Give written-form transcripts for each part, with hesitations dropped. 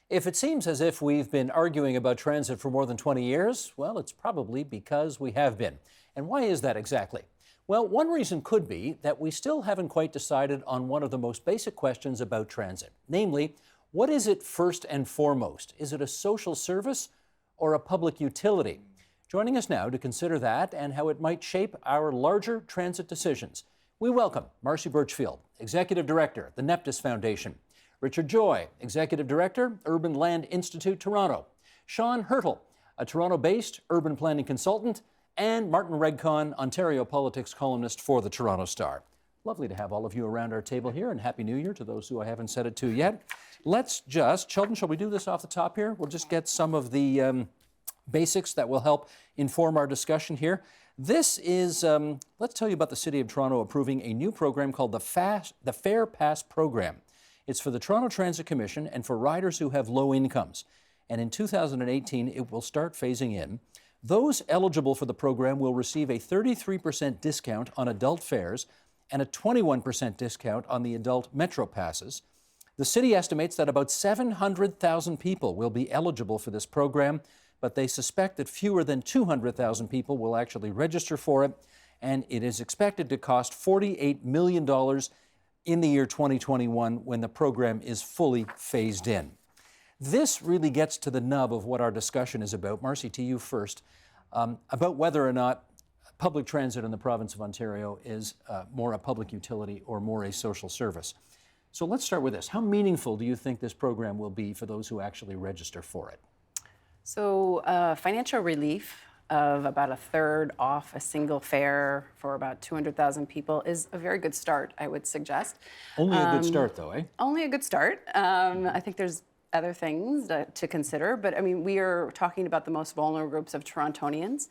If it seems as if we've been arguing about transit for more than 20 years, well, it's probably because we have been. And why is that exactly? Well, one reason could be that we still haven't quite decided on one of the most basic questions about transit. Namely, what is it first and foremost? Is it a social service or a public utility? Joining us now to consider that and how it might shape our larger transit decisions, we welcome Marcy Birchfield, Executive Director, the Neptis Foundation; Richard Joy, Executive Director, Urban Land Institute, Toronto; Sean Hurtle, a Toronto-based urban planning consultant; and Martin Regcon, Ontario politics columnist for the Toronto Star. Lovely to have all of you around our table here, and Happy New Year to those who I haven't said it to yet. Let's just, Sheldon, shall we do this off the top here? We'll just get some of the basics that will help inform our discussion here. This is, let's tell you about the City of Toronto approving a new program called the Fair Pass Program. It's for the Toronto Transit Commission and for riders who have low incomes. And in 2018, it will start phasing in. Those eligible for the program will receive a 33% discount on adult fares and a 21% discount on the adult Metro passes. The city estimates that about 700,000 people will be eligible for this program, but they suspect that fewer than 200,000 people will actually register for it, and it is expected to cost $48 million in the year 2021 when the program is fully phased in. This really gets to the nub of what our discussion is about. Marcy, to you first, about whether or not public transit in the province of Ontario is more a public utility or more a social service. So let's start with this. How meaningful do you think this program will be for those who actually register for it? So financial relief of about a third off a single fare for about 200,000 people is a very good start, I would suggest. Only a good start, though, eh? Only a good start. I think there's other things to consider, but I mean, we are talking about the most vulnerable groups of Torontonians.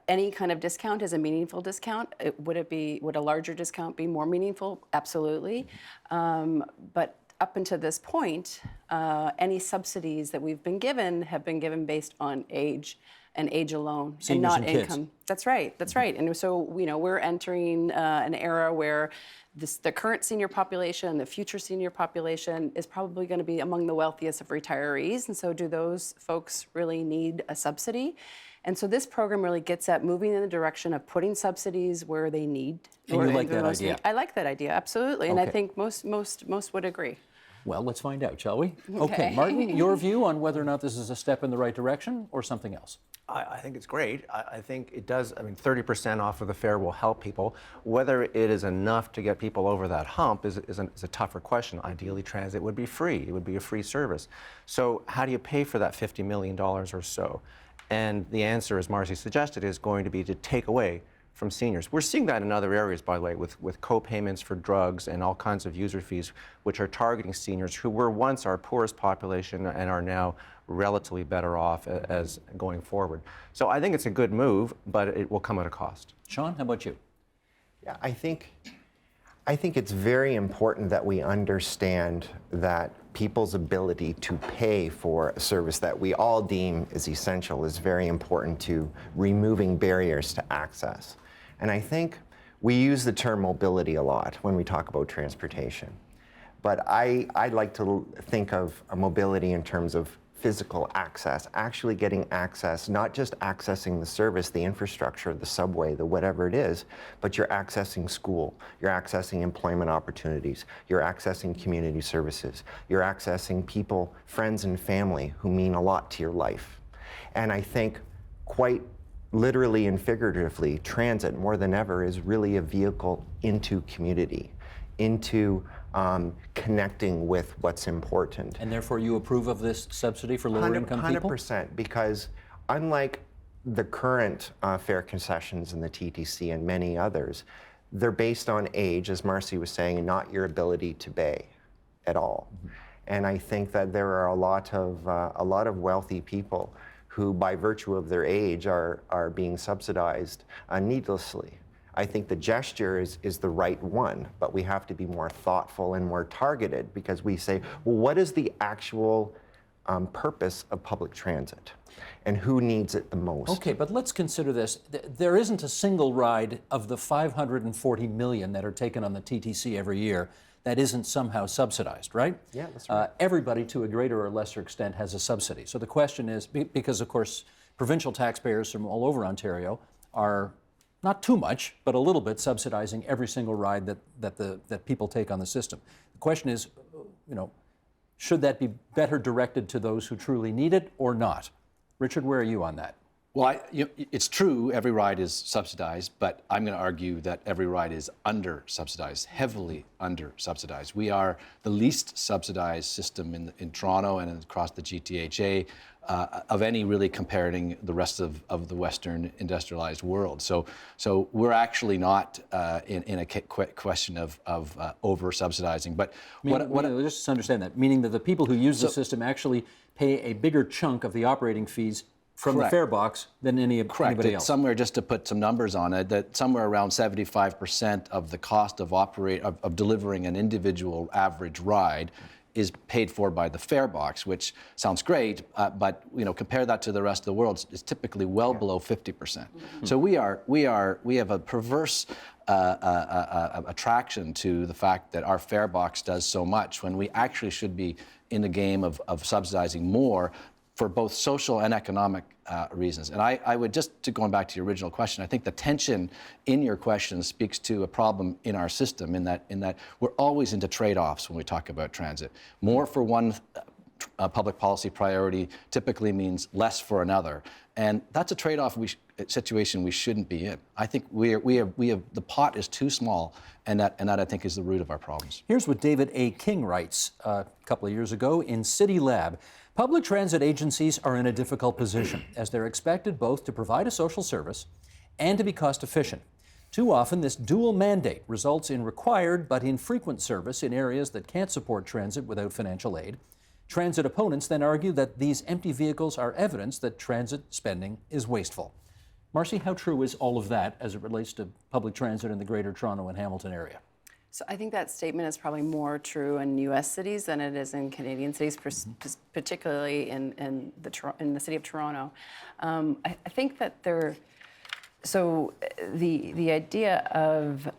Any kind of discount is a meaningful discount. Would a larger discount be more meaningful? Absolutely. But up until this point, any subsidies that we've been given have been given based on age and age alone, Seniors and not and kids. income. That's right. That's right. And so we're entering an era where the current senior population, the future senior population, is probably going to be among the wealthiest of retirees. And so, do those folks really need a subsidy? And so this program really gets at moving in the direction of putting subsidies where they need. And you like that idea? I like that idea, absolutely. And Okay. I think most would agree. Well, let's find out, shall we? Okay, Martin, your view on whether or not this is a step in the right direction or something else? I think it's great. I think it does. I mean, 30% off of the fare will help people. Whether it is enough to get people over that hump is a tougher question. Ideally, transit would be free. It would be a free service. So how do you pay for that $50 million or so? And the answer, as Marcy suggested, is going to be to take away from seniors. We're seeing that in other areas, by the way, with co-payments for drugs and all kinds of user fees, which are targeting seniors who were once our poorest population and are now relatively better off as going forward. So I think it's a good move, but it will come at a cost. Sean, how about you? Yeah, I think it's very important that we understand that people's ability to pay for a service that we all deem is essential is very important to removing barriers to access. And I think we use the term mobility a lot when we talk about transportation. But I like to think of a mobility in terms of physical access, actually getting access, not just accessing the service, the infrastructure, the subway, the whatever it is, but you're accessing school, you're accessing employment opportunities, you're accessing community services, you're accessing people, friends and family who mean a lot to your life. And I think quite literally and figuratively, transit more than ever is really a vehicle into community, into connecting with what's important. And therefore you approve of this subsidy for lower income people? 100%, because unlike the current fare concessions in the TTC and many others, they're based on age, as Marcy was saying, and not your ability to pay at all. And I think that there are a lot of wealthy people who, by virtue of their age, are being subsidized needlessly. I think the gesture is the right one, but we have to be more thoughtful and more targeted, because we say, well, what is the actual purpose of public transit and who needs it the most? Okay, but let's consider this. There isn't a single ride of the 540 million that are taken on the TTC every year that isn't somehow subsidized, right? Yeah, that's right. Everybody, to a greater or lesser extent, has a subsidy. So the question is, because of course, provincial taxpayers from all over Ontario are not too much, but a little bit subsidizing every single ride that people take on the system. The question is, should that be better directed to those who truly need it or not? Richard, where are you on that? Well, it's true every ride is subsidized, but I'm going to argue that every ride is under-subsidized, heavily under-subsidized. We are the least subsidized system in Toronto and across the GTHA of any really comparing the rest of the Western industrialized world. So we're actually not in a question of over-subsidizing. But just understand that, meaning that the people who use the system actually pay a bigger chunk of the operating fees from the fare box than anybody else. Somewhere, just to put some numbers on it, that somewhere around 75% of the cost of delivering an individual average ride is paid for by the fare box, which sounds great, but compare that to the rest of the world, it's typically well below 50%. Mm-hmm. So we have a perverse attraction to the fact that our fare box does so much when we actually should be in the game of subsidizing more for both social and economic reasons. And I would going back to your original question, I think the tension in your question speaks to a problem in our system in that we're always into trade-offs when we talk about transit. More for one public policy priority typically means less for another. And that's a trade-off situation we shouldn't be in. I think we have the pot is too small, and that I think is the root of our problems. Here's what David A. King writes a couple of years ago in City Lab. Public transit agencies are in a difficult position as they're expected both to provide a social service and to be cost efficient. Too often, this dual mandate results in required but infrequent service in areas that can't support transit without financial aid. Transit opponents then argue that these empty vehicles are evidence that transit spending is wasteful. Marcy, how true is all of that as it relates to public transit in the Greater Toronto and Hamilton area? So I think that statement is probably more true in U.S. cities than it is in Canadian cities, particularly in the city of Toronto. I think that the idea of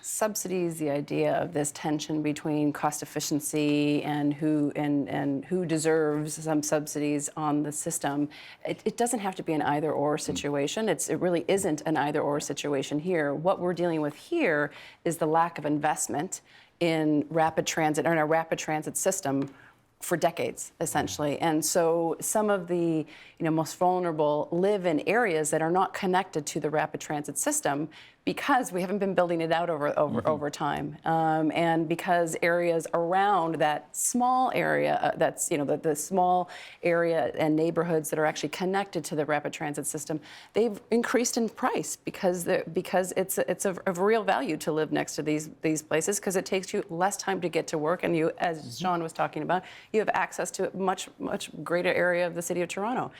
subsidies, the idea of this tension between cost efficiency and who deserves some subsidies on the system, it doesn't have to be an either-or situation. It really isn't an either-or situation here. What we're dealing with here is the lack of investment in rapid transit, or in a rapid transit system for decades, essentially. And so some of the most vulnerable live in areas that are not connected to the rapid transit system because we haven't been building it out over time. And because areas around that small area, that's the small area and neighborhoods that are actually connected to the rapid transit system, they've increased in price because it's of real value to live next to these places because it takes you less time to get to work, and you, as Sean was talking about, you have access to a much greater area of the city of Toronto.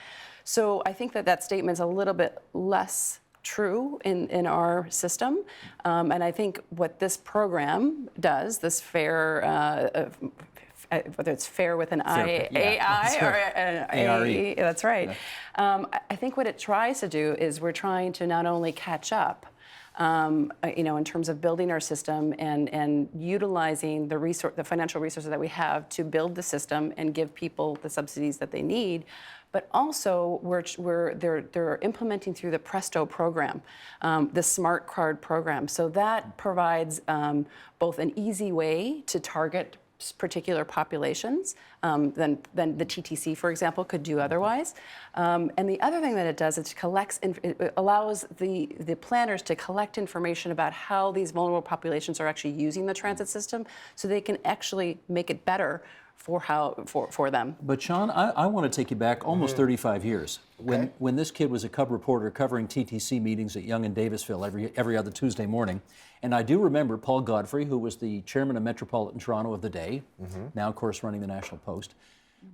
So I think that statement's a little bit less true in our system. And I think what this program does, this fair, whether it's fair with an I-A-I or an A-R-E, that's right. Yeah. I think what it tries to do is we're trying to not only catch up, in terms of building our system and utilizing the financial resources that we have to build the system and give people the subsidies that they need, but also they're implementing through the Presto program, the Smart Card program. So that provides both an easy way to target particular populations than the TTC, for example, could do otherwise. And the other thing that it does is it allows the planners to collect information about how these vulnerable populations are actually using the transit system, so they can actually make it better for them. But Sean, I want to take you back almost 35 years. When this kid was a cub reporter covering TTC meetings at Yonge and Davisville every other Tuesday morning. And I do remember Paul Godfrey, who was the chairman of Metropolitan Toronto of the day, now of course running the National Post.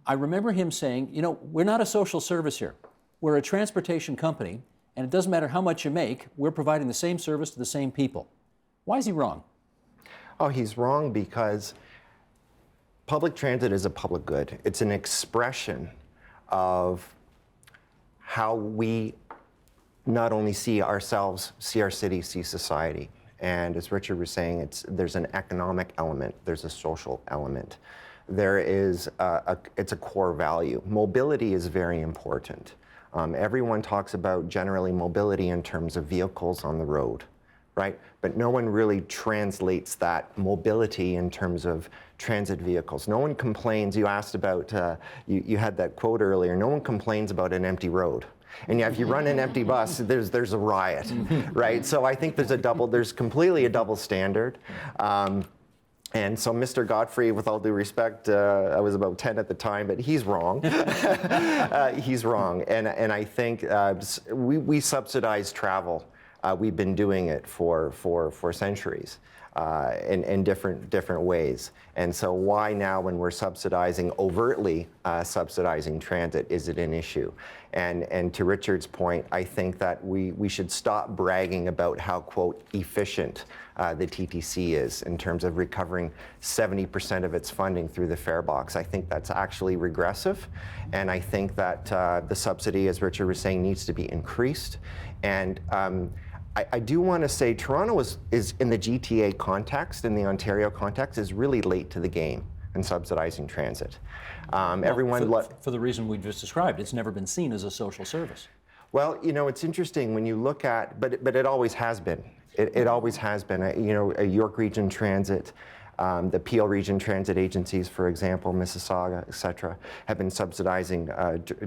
I remember him saying, we're not a social service here. We're a transportation company, and it doesn't matter how much you make, we're providing the same service to the same people. Why is he wrong? Oh, he's wrong because public transit is a public good. It's an expression of how we not only see ourselves, see our city, see society. And as Richard was saying, there's an economic element, there's a social element. There is it's a core value. Mobility is very important. Everyone talks about generally mobility in terms of vehicles on the road, right? But no one really translates that mobility in terms of transit vehicles. No one complains. You asked about, you had that quote earlier, no one complains about an empty road. And yet if you run an empty bus, there's a riot, right? So I think there's completely a double standard. And so Mr. Godfrey, with all due respect, I was about 10 at the time, but he's wrong. He's wrong. And I think we subsidize travel. We've been doing it for centuries in different ways. And so why now, when we're subsidizing, overtly subsidizing transit, is it an issue? And to Richard's point, I think that we should stop bragging about how, quote, efficient the TTC is in terms of recovering 70% of its funding through the fare box. I think that's actually regressive. And I think that the subsidy, as Richard was saying, needs to be increased. And I do want to say Toronto is in the GTA context, in the Ontario context, is really late to the game in subsidizing transit. For the reason we just described, it's never been seen as a social service. Well, you know, it's interesting when you look at, but it always has been. It always has been. You know, York Region Transit, the Peel Region Transit agencies, for example, Mississauga, et cetera, have been subsidizing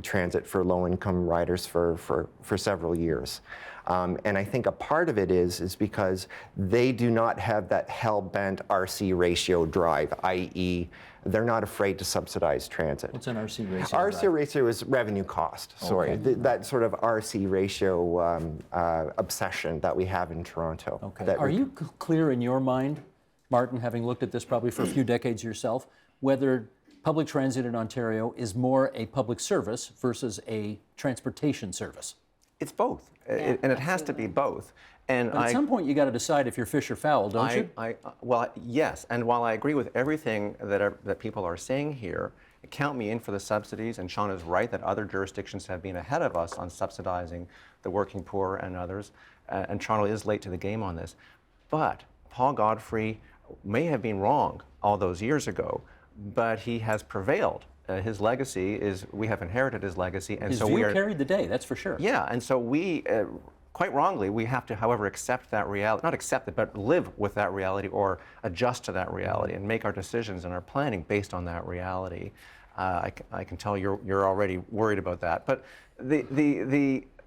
transit for low-income riders for several years. And I think a part of it is because they do not have that hell-bent RC ratio drive, i.e., they're not afraid to subsidize transit. What's an RC ratio? RC ratio is revenue cost, sorry. Okay. That sort of RC ratio obsession that we have in Toronto. Okay. Are you clear in your mind, Martin, having looked at this probably for a few decades yourself, whether public transit in Ontario is more a public service versus a transportation service? It's both, and it has to be both. And But at some point, you got to decide if you're fish or fowl, don't you? Well, yes. And while I agree with everything that people are saying here, count me in for the subsidies. And Sean is right that other jurisdictions have been ahead of us on subsidizing the working poor and others. And Toronto is late to the game on this. But Paul Godfrey may have been wrong all those years ago, but he has prevailed. His legacy is, we have inherited his legacy, and His so view we are carried the day, that's for sure. Yeah, and so we, quite wrongly, we have to, however, accept that reality, not accept it, but live with that reality or adjust to that reality and make our decisions and our planning based on that reality. I can tell you're already worried about that. But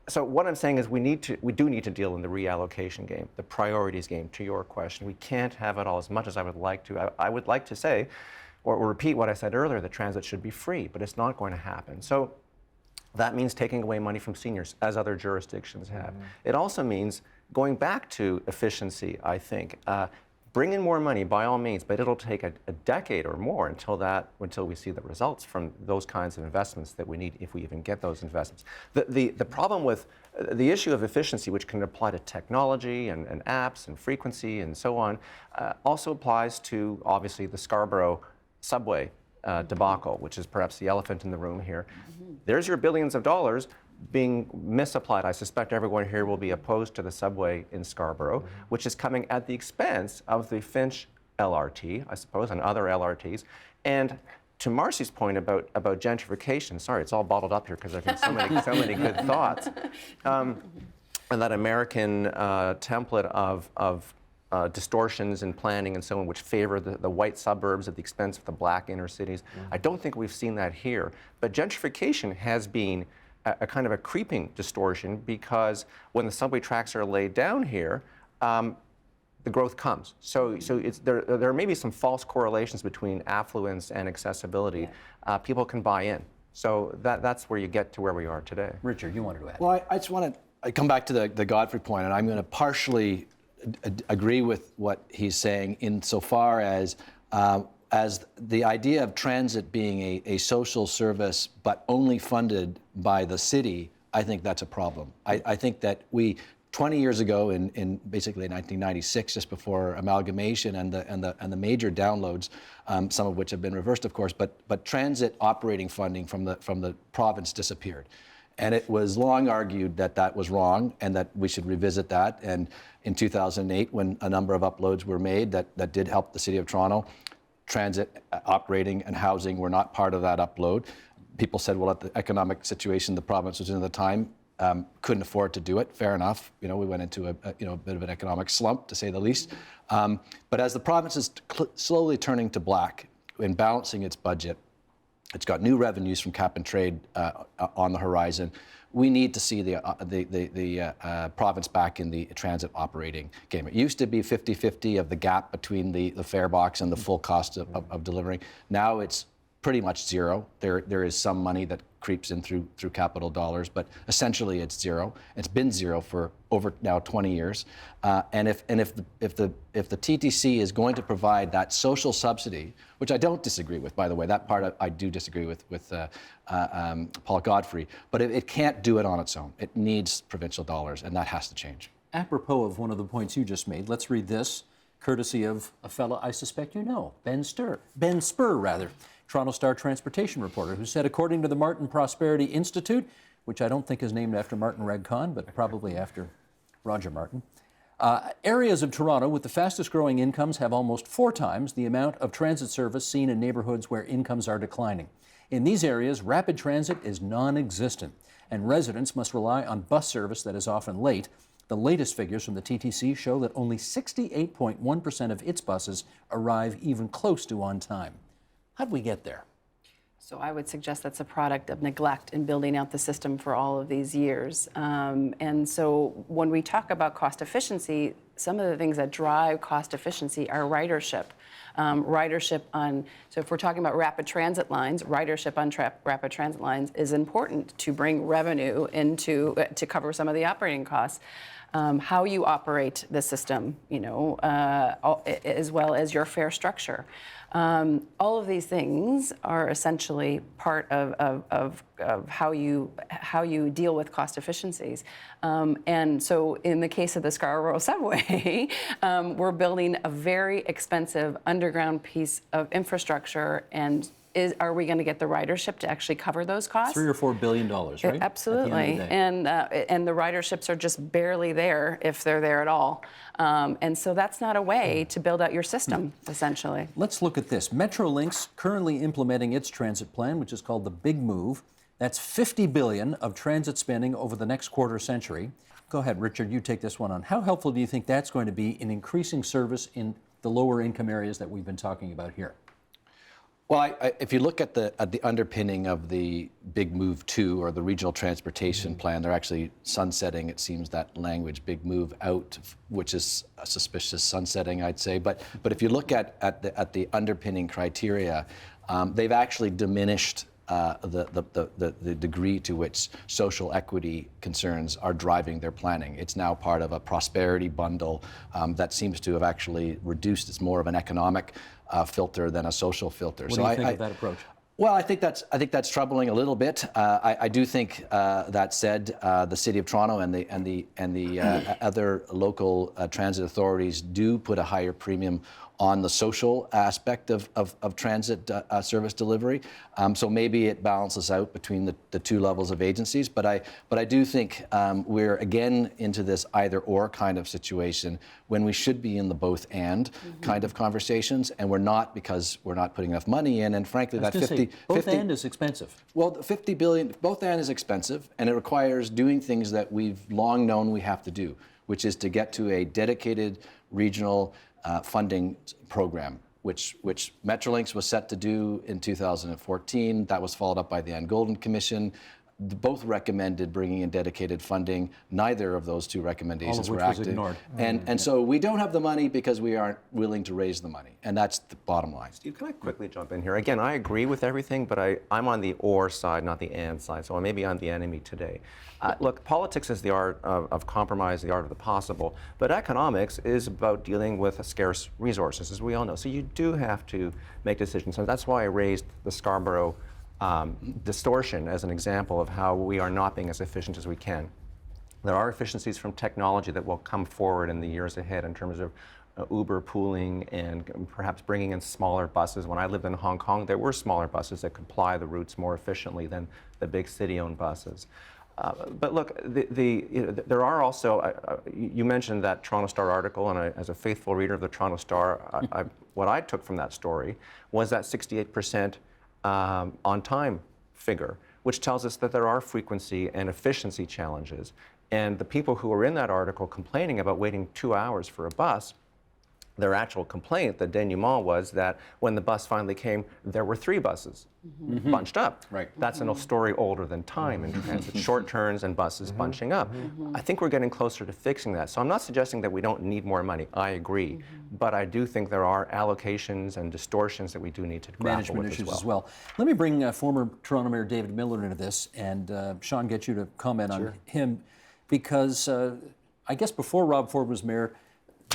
so what I'm saying is we do need to deal in the reallocation game, the priorities game, to your question. We can't have it all as much as I would like to. I would like to say, or repeat what I said earlier, that transit should be free, but it's not going to happen. So that means taking away money from seniors, as other jurisdictions have. It also means going back to efficiency, I think. Bring in more money, by all means, but it'll take a decade or more until we see the results from those kinds of investments that we need, if we even get those investments. The problem with the issue of efficiency, which can apply to technology and apps and frequency and so on, also applies to, obviously, the Scarborough subway debacle, which is perhaps the elephant in the room here. There's your billions of dollars being misapplied. I suspect everyone here will be opposed to the subway in Scarborough, which is coming at the expense of the Finch LRT, I suppose, and other LRTs. And to Marcy's point about gentrification, sorry, it's all bottled up here because there have been so many good thoughts, and that American template of distortions in planning and so on, which favor the white suburbs at the expense of the black inner cities. I don't think we've seen that here. But gentrification has been a kind of a creeping distortion, because when the subway tracks are laid down here, the growth comes. So there may be some false correlations between affluence and accessibility. People can buy in. So that's where you get to where we are today. Richard, you wanted to add. Well, I just want to come back to the Godfrey point, and I'm going to partially agree with what he's saying insofar as the idea of transit being a social service but only funded by the city. I think that's a problem. I think that 20 years ago, in basically 1996, just before amalgamation and the major downloads, some of which have been reversed, of course, but transit operating funding from the province disappeared. And it was long argued that that was wrong and that we should revisit that. And in 2008, when a number of uploads were made that did help the City of Toronto, transit, operating, and housing were not part of that upload. People said, well, at the economic situation the province was in at the time, couldn't afford to do it. Fair enough. We went into a bit of an economic slump, to say the least. But as the province is slowly turning to black in balancing its budget, it's got new revenues from cap and trade on the horizon. We need to see the province back in the transit operating game. It used to be 50-50 of the gap between the fare box and the full cost of delivering. Now it's pretty much zero. There is some money that creeps in through capital dollars, but essentially it's zero. It's been zero for over now 20 years. And if the TTC is going to provide that social subsidy, which I don't disagree with, by the way, that part I do disagree with Paul Godfrey, but it can't do it on its own. It needs provincial dollars, and that has to change. Apropos of one of the points you just made, let's read this, courtesy of a fellow I suspect you know, Ben Spur, Toronto Star transportation reporter, who said, according to the Martin Prosperity Institute, which I don't think is named after Martin Redcon, but probably after Roger Martin, areas of Toronto with the fastest growing incomes have almost 4 times the amount of transit service seen in neighborhoods where incomes are declining. In these areas, rapid transit is non-existent, and residents must rely on bus service that is often late. The latest figures from the TTC show that only 68.1% of its buses arrive even close to on time. How'd we get there? So I would suggest that's a product of neglect in building out the system for all of these years. And so when we talk about cost efficiency, some of the things that drive cost efficiency are ridership. So if we're talking about rapid transit lines, ridership on rapid transit lines is important to bring revenue into, to cover some of the operating costs. How you operate the system, as well as your fare structure. All of these things are essentially part of how you deal with cost efficiencies. And so in the case of the Scarborough subway, we're building a very expensive underground piece of infrastructure, and are we going to get the ridership to actually cover those costs? $3 or $4 billion, right? Absolutely, and the riderships are just barely there, if they're there at all. And so that's not a way to build out your system, essentially. Let's look at this. Metrolinx currently implementing its transit plan, which is called the Big Move. That's $50 billion of transit spending over the next quarter century. Go ahead, Richard, you take this one on. How helpful do you think that's going to be in increasing service in the lower income areas that we've been talking about here? Well, if you look at the underpinning of the Big Move 2 or the Regional Transportation Plan, they're actually sunsetting, it seems, that language, Big Move out, which is a suspicious sunsetting, I'd say. But if you look at the underpinning criteria, they've actually diminished the degree to which social equity concerns are driving their planning. It's now part of a prosperity bundle that seems to have actually reduced. It's more of an economic filter than a social filter. What do you think of that approach? Well, I think that's troubling a little bit. I do think that said, the City of Toronto and the other local transit authorities do put a higher premium on the social aspect of transit service delivery. So maybe it balances out between the 2 levels of agencies. But I do think we're again into this either-or kind of situation when we should be in the both-and kind of conversations, and we're not, because we're not putting enough money in. And frankly, that 50 both-and is expensive. Well, the $50 billion, both-and is expensive, and it requires doing things that we've long known we have to do, which is to get to a dedicated regional funding program, which Metrolinx was set to do in 2014. That was followed up by the Ann Golden Commission. Both recommended bringing in dedicated funding. Neither of those 2 recommendations were acted. Ignored. And so we don't have the money because we aren't willing to raise the money. And that's the bottom line. Steve, can I quickly jump in here? Again, I agree with everything, but I'm on the or side, not the and side. So maybe I'm the enemy today. Look, politics is the art of compromise, the art of the possible. But economics is about dealing with scarce resources, as we all know. So you do have to make decisions. So that's why I raised the Scarborough distortion as an example of how we are not being as efficient as we can. There are efficiencies from technology that will come forward in the years ahead in terms of Uber pooling and perhaps bringing in smaller buses. When I lived in Hong Kong, there were smaller buses that could ply the routes more efficiently than the big city-owned buses. But look, there are also, you mentioned that Toronto Star article, and as a faithful reader of the Toronto Star, what I took from that story was that 68% on-time figure, which tells us that there are frequency and efficiency challenges. And the people who were in that article complaining about waiting 2 hours for a bus, their actual complaint, the denouement, was that when the bus finally came, there were 3 buses bunched up. Right. That's a story older than time in transit. Short turns and buses bunching up. I think we're getting closer to fixing that. So I'm not suggesting that we don't need more money. I agree. But I do think there are allocations and distortions that we do need to grapple Management with issues as well. Let me bring former Toronto Mayor David Miller into this, and Sean, get you to comment on him, because I guess before Rob Ford was mayor,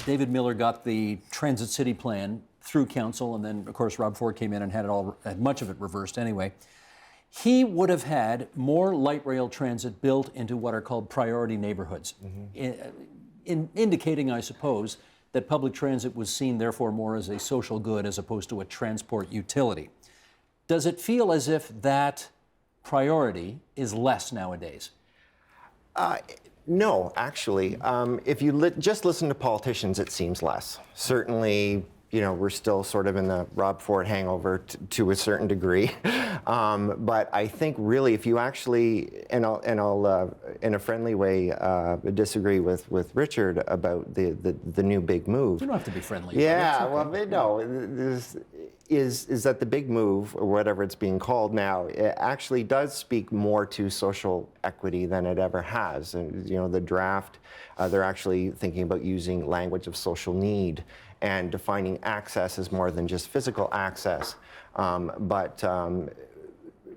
David Miller got the Transit City plan through council, and then, of course, Rob Ford came in and had much of it reversed anyway. He would have had more light rail transit built into what are called priority neighborhoods, indicating, I suppose, that public transit was seen, therefore, more as a social good as opposed to a transport utility. Does it feel as if that priority is less nowadays? No, actually. If you just listen to politicians, it seems less. Certainly, we're still sort of in the Rob Ford hangover to a certain degree. But I think really, if you actually, and I'll in a friendly way disagree with Richard about the new big move. You don't have to be friendly. Yeah, about it. well, no. Is that the big move, or whatever it's being called now, it actually does speak more to social equity than it ever has. And, the draft, they're actually thinking about using language of social need and defining access as more than just physical access, but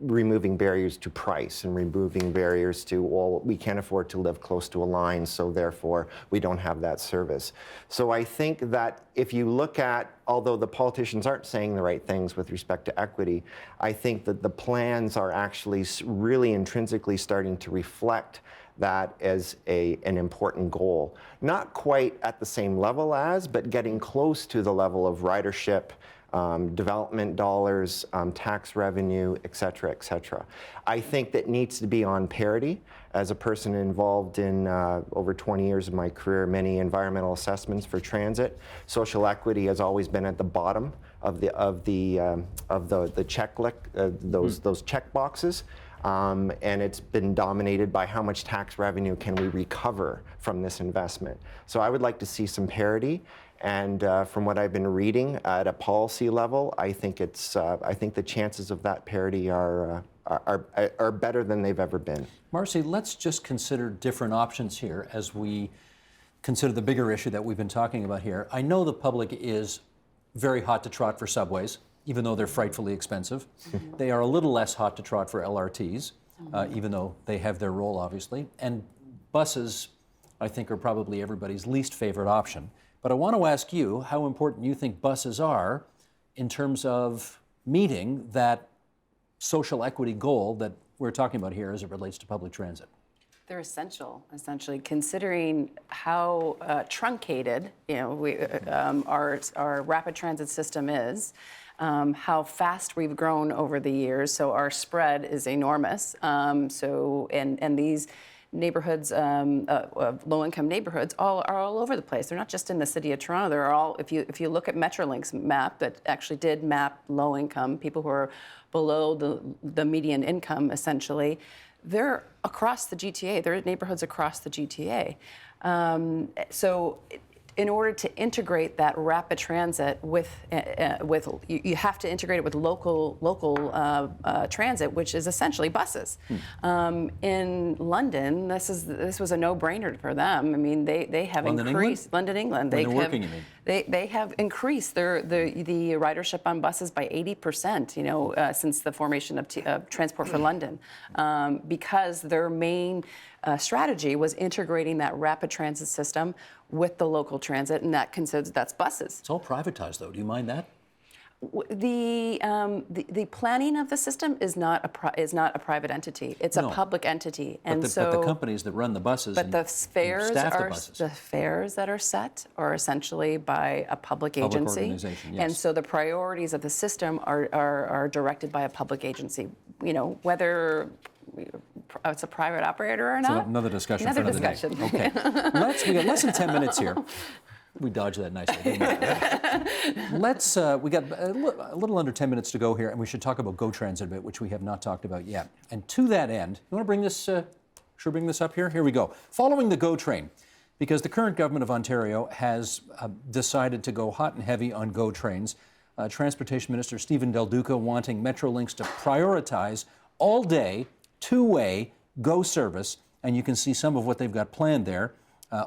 removing barriers to price and removing barriers to, well, we can't afford to live close to a line, so therefore we don't have that service. So I think that if you look at, although the politicians aren't saying the right things with respect to equity, I think that the plans are actually really intrinsically starting to reflect that as an important goal. Not quite at the same level as, but getting close to the level of ridership, development dollars, tax revenue, et cetera, et cetera. I think that needs to be on parity. As a person involved in over 20 years of my career, many environmental assessments for transit, social equity has always been at the bottom of the checklist, those check boxes. And it's been dominated by how much tax revenue can we recover from this investment. So I would like to see some parity. And from what I've been reading at a policy level, I think the chances of that parity are better than they've ever been. Marcy, let's just consider different options here as we consider the bigger issue that we've been talking about here. I know the public is very hot to trot for subways, even though they're frightfully expensive. They are a little less hot to trot for LRTs, even though they have their role, obviously. And buses, I think, are probably everybody's least favorite option. But I want to ask you how important you think buses are in terms of meeting that social equity goal that we're talking about here as it relates to public transit. They're essential, essentially, considering how truncated our rapid transit system is, how fast we've grown over the years. So our spread is enormous. And these neighborhoods, low-income neighborhoods, are all over the place. They're not just in the city of Toronto. They're all. If you look at Metrolinx map that actually did map low-income people who are below the median income, essentially, they're across the GTA. They're neighborhoods across the GTA. So in order to integrate that rapid transit with you have to integrate it with local transit, which is essentially buses. In London, this was a no-brainer for them. I mean, they have increased London, England. They have increased the ridership on buses by 80%. Since the formation of Transport for London, because their main strategy was integrating that rapid transit system with the local transit, and that's buses. It's all privatized, though. Do you mind that? The planning of the system is not a private entity. It's a public entity, but the companies that run the buses, but the fares the fares that are set are essentially by a public agency, organization, yes. And so the priorities of the system are directed by a public agency. Whether it's a private operator or So not. another discussion Another for another discussion. day. Okay. We got less than 10 minutes here. We dodged that nicely, didn't we? We got a little under 10 minutes to go here, and we should talk about GO Transit a bit, which we have not talked about yet. And to that end, you want to bring this, should we bring this up here? Here we go. Following the GO train, because the current government of Ontario has decided to go hot and heavy on GO trains, Transportation Minister Stephen Del Duca wanting Metrolinx to prioritize all-day, two-way GO service, and you can see some of what they've got planned there.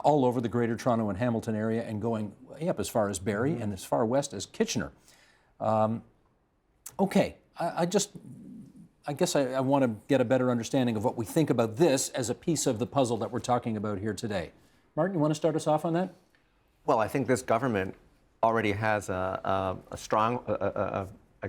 All over the Greater Toronto and Hamilton area and going way up as far as Barrie and as far west as Kitchener. Okay, I guess I want to get a better understanding of what we think about this as a piece of the puzzle that we're talking about here today. Martin, you want to start us off on that? Well, I think this government already has a strong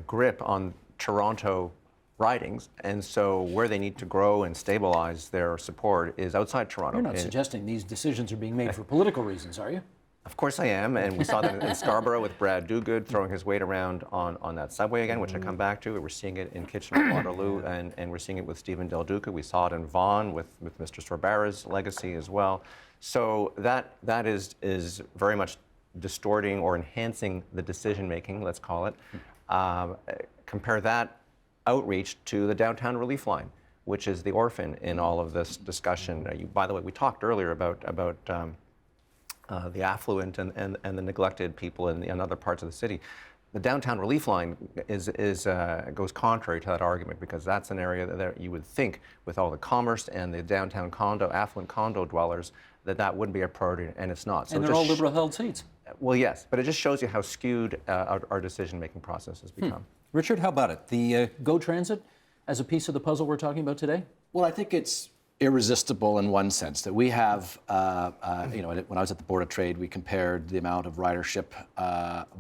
grip on Toronto ridings, and so where they need to grow and stabilize their support is outside Toronto. You're not suggesting these decisions are being made for political reasons, are you? Of course I am, and we saw that in Scarborough with Brad Dogood throwing his weight around on that subway again, which I come back to. We're seeing it in Kitchener, Waterloo, and we're seeing it with Stephen Del Duca. We saw it in Vaughan with Mr. Sorbara's legacy as well. So that is very much distorting or enhancing the decision making, let's call it. Compare that outreach to the downtown relief line, which is the orphan in all of this discussion. By the way, we talked earlier about the affluent and the neglected people in other parts of the city. The downtown relief line goes contrary to that argument, because that's an area that you would think, with all the commerce and the downtown affluent condo dwellers, that wouldn't be a priority, and it's not. So And they're all Liberal-held seats. Well, yes, but it just shows you how skewed our decision-making process has become. Richard, how about it? The GO Transit as a piece of the puzzle we're talking about today? Well, I think it's irresistible in one sense that we have, when I was at the Board of Trade, we compared the amount of ridership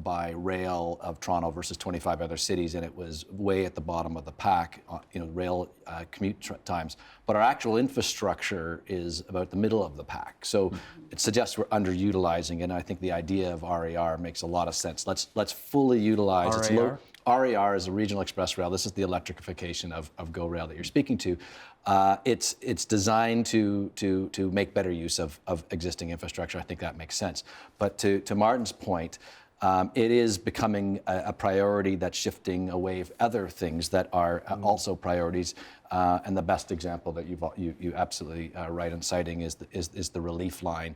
by rail of Toronto versus 25 other cities, and it was way at the bottom of the pack, rail commute times. But our actual infrastructure is about the middle of the pack. So it suggests we're underutilizing it, and I think the idea of RER makes a lot of sense. Let's fully utilize RER? RER is a regional express rail. This is the electrification of GO Rail that you're speaking to. It's designed to make better use of existing infrastructure. I think that makes sense. But to Martin's point, it is becoming a priority that's shifting away from other things that are also priorities. And the best example that you absolutely right in citing is the relief line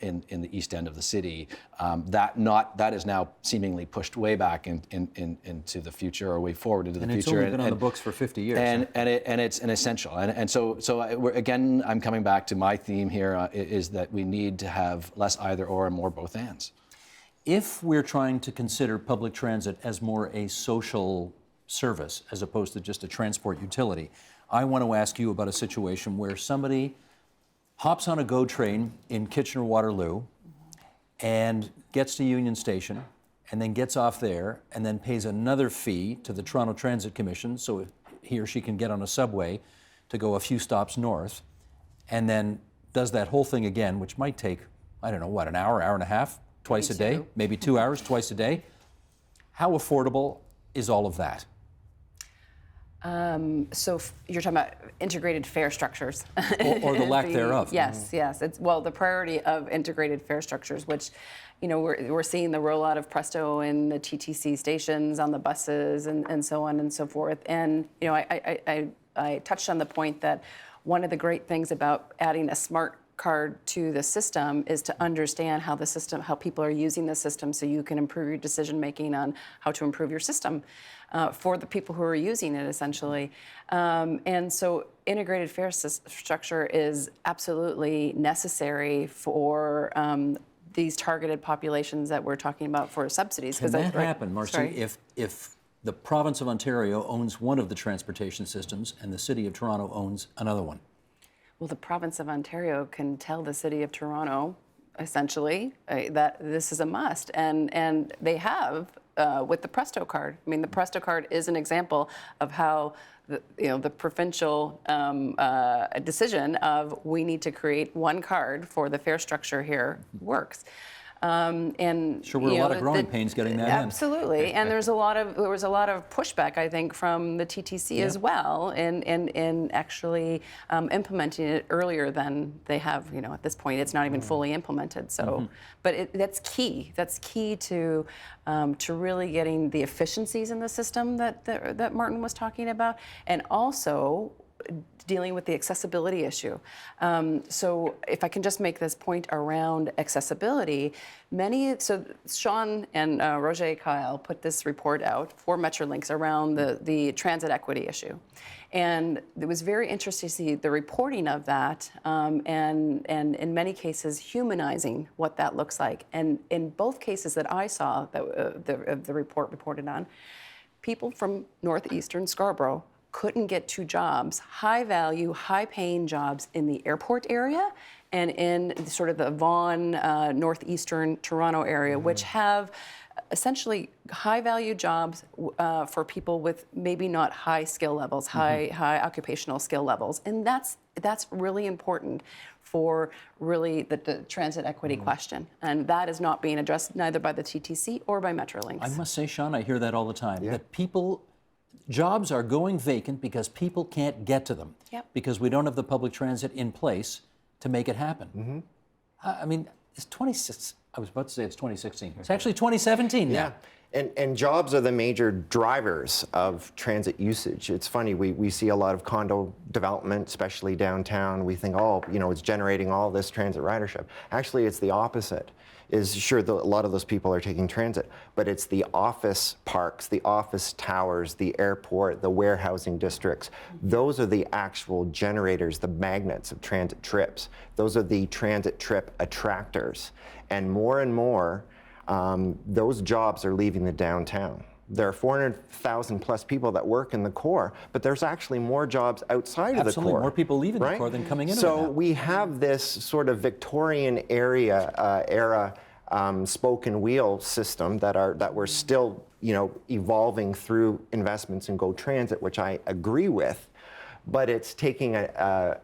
in the east end of the city. That is now seemingly pushed way back into the future, or way forward into the future. And it's only been on the books for 50 years. And it's an essential. And so again, I'm coming back to my theme here is that we need to have less either or and more both ands. If we're trying to consider public transit as more a social service as opposed to just a transport utility, I want to ask you about a situation where somebody hops on a GO train in Kitchener-Waterloo and gets to Union Station and then gets off there and then pays another fee to the Toronto Transit Commission so he or she can get on a subway to go a few stops north, and then does that whole thing again, which might take, I don't know, what, an hour, hour and a half, twice a day, maybe 2 hours, twice a day. How affordable is all of that? So you're talking about integrated fare structures. Or the lack thereof. Yes, yes. It's, well, the priority of integrated fare structures, which, we're seeing the rollout of Presto in the TTC stations, on the buses, and so on and so forth. And, I touched on the point that one of the great things about adding a smart card to the system is to understand how people are using the system, so you can improve your decision making on how to improve your system for the people who are using it, essentially. And so integrated fare structure is absolutely necessary for these targeted populations that we're talking about for subsidies. Can that happen, Marcy, if the province of Ontario owns one of the transportation systems and the City of Toronto owns another one? Well, the province of Ontario can tell the City of Toronto, essentially, that this is a must, and they have with the Presto card. I mean, the Presto card is an example of how the provincial decision of we need to create one card for the fare structure here works. And Sure were a lot of growing pains getting that in. Absolutely, and there was a lot of pushback, I think, from the TTC as well in actually implementing it earlier than they have. At this point, it's not even fully implemented. So, but that's key. That's key to really getting the efficiencies in the system that Martin was talking about, and also dealing with the accessibility issue. So if I can just make this point around accessibility, so Sean and Roger Kyle put this report out for Metrolinx around the transit equity issue. And it was very interesting to see the reporting of that, and in many cases humanizing what that looks like. And in both cases that I saw that the report reported on, people from northeastern Scarborough couldn't get to jobs, high value, high paying jobs in the airport area and in sort of the Vaughan, northeastern Toronto area, which have essentially high value jobs for people with maybe not high skill levels, high occupational skill levels. And that's really important for really the transit equity question. And that is not being addressed neither by the TTC or by Metrolinx. I must say, Sean, I hear that all the time, that jobs are going vacant because people can't get to them, because we don't have the public transit in place to make it happen. I mean, it's 26. I was about to say it's 2016. It's actually 2017 now. And jobs are the major drivers of transit usage. It's funny, we see a lot of condo development, especially downtown. We think, it's generating all this transit ridership. Actually, it's the opposite. Sure, a lot of those people are taking transit, but it's the office parks, the office towers, the airport, the warehousing districts. Those are the actual generators, the magnets of transit trips. Those are the transit trip attractors. And more, those jobs are leaving the downtown. There are 400,000 plus people that work in the core, but there's actually more jobs outside of the core. Absolutely, more people leaving the core than coming into it now. So we have this sort of Victorian era spoken wheel system that we're still evolving through investments in GO Transit, which I agree with. But it's taking a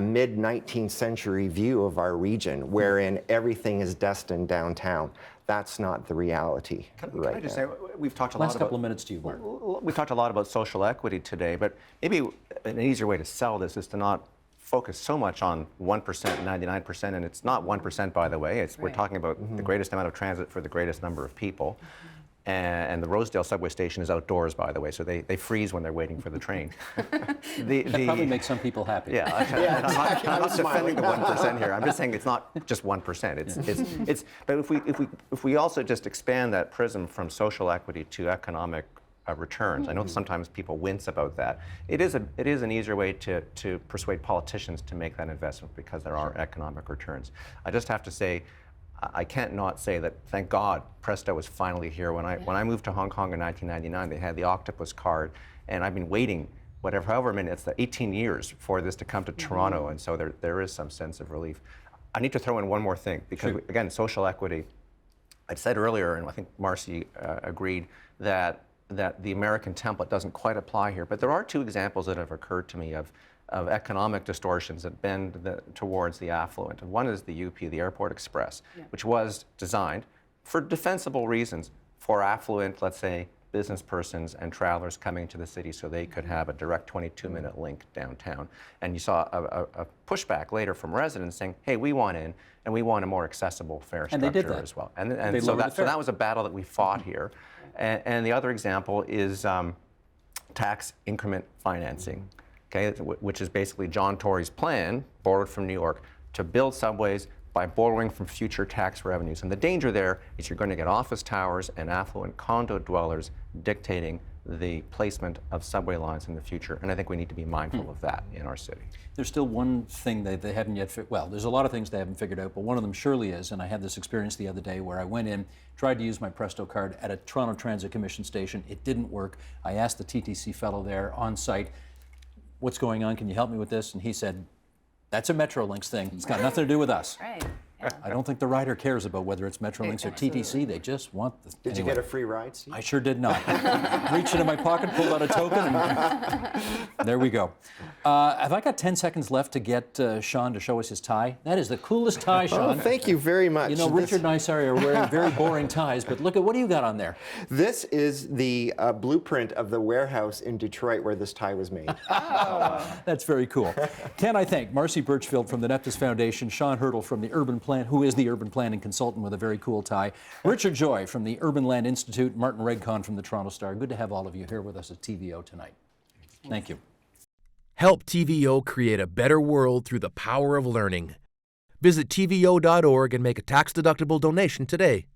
mid-19th century view of our region, wherein everything is destined downtown. That's not the reality. Can I just say, we've talked a lot Last about... couple of minutes to you, Mark. We've talked a lot about social equity today, but maybe an easier way to sell this is to not focus so much on 1%, 99%, and it's not 1%, by the way. We're talking about the greatest amount of transit for the greatest number of people. And the Rosedale subway station is outdoors, by the way, so they freeze when they're waiting for the train. That probably makes some people happy. Yeah, I'm not defending the 1% here. I'm just saying it's not just 1%. But if we also just expand that prism from social equity to economic returns, I know sometimes people wince about that. It is an easier way to persuade politicians to make that investment because there are economic returns. I just have to say, I can't not say that, thank God, Presto is finally here. When I moved to Hong Kong in 1999, they had the octopus card, and I've been waiting however many, it's 18 years for this to come to Toronto, and so there is some sense of relief. I need to throw in one more thing, because again, social equity, I said earlier, and I think Marcy agreed, that the American template doesn't quite apply here, but there are two examples that have occurred to me of economic distortions that bend towards the affluent. And one is the UP, the Airport Express, which was designed for defensible reasons for affluent, let's say, business persons and travelers coming to the city so they could have a direct 22-minute link downtown. And you saw a pushback later from residents saying, hey, we want in, and we want a more accessible fare structure as well. And so that was a battle that we fought here. And the other example is tax increment financing. Okay, which is basically John Tory's plan, borrowed from New York, to build subways by borrowing from future tax revenues. And the danger there is you're going to get office towers and affluent condo dwellers dictating the placement of subway lines in the future. And I think we need to be mindful of that in our city. There's still one thing that they haven't yet well, there's a lot of things they haven't figured out, but one of them surely is, and I had this experience the other day where I went in, tried to use my Presto card at a Toronto Transit Commission station. It didn't work. I asked the TTC fellow there on site, what's going on? Can you help me with this? And he said, that's a Metrolinx thing. It's got nothing to do with us. Right. I don't think the rider cares about whether it's Metrolinx or TTC. They just want the. Did you get a free ride, Steve? I sure did not. Reached into my pocket, pulled out a token, and there we go. Have I got 10 seconds left to get Sean to show us his tie? That is the coolest tie, Sean. Oh, thank you very much. You know, Richard and I, sorry, are wearing very boring ties, but look at what do you got on there? This is the blueprint of the warehouse in Detroit where this tie was made. That's very cool. Can I thank Marcy Birchfield from the Neptus Foundation, Sean Hurdle from the Urban Plan, who is the urban planning consultant with a very cool tie, Richard Joy from the Urban Land Institute, Martin Redcon from the Toronto Star. Good to have all of you here with us at TVO tonight. Thank you. Help TVO create a better world through the power of learning. Visit TVO.org and make a tax-deductible donation today.